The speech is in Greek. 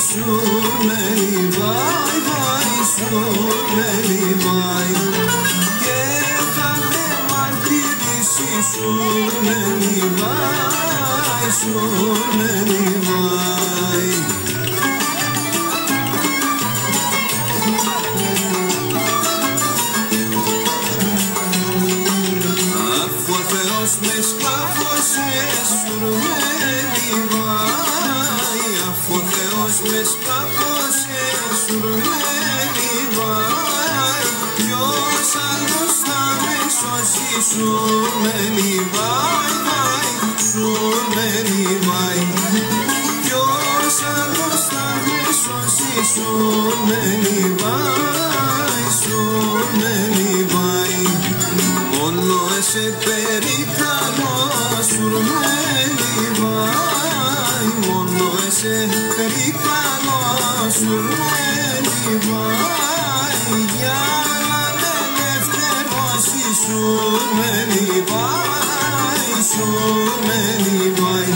σουρμένη βάι, βάι, σουρμένη βάι. Και θα με μαρτυρήσει σουρμένη βάι, σουρμένη βάι. Αφού ο Θεός με σκάφωσε σουρμένη βάι, αφού ο Θεός με σκάφωσε σουρμένη βάι, ποιος άλλος θα με σώσει σουρμένη βάι, βάι, σουρμένη βάι. Ποιος άλλος θα με σώσει σουρμένη βάι, σουρμένη βάι. Μόνο εσέ περικαλώ σουρμένη βάι, μόνο εσέ περικαλώ σουρμένη βάι, για να με ελευθερώσει σουρμένη βάι, σουρμένη βάι.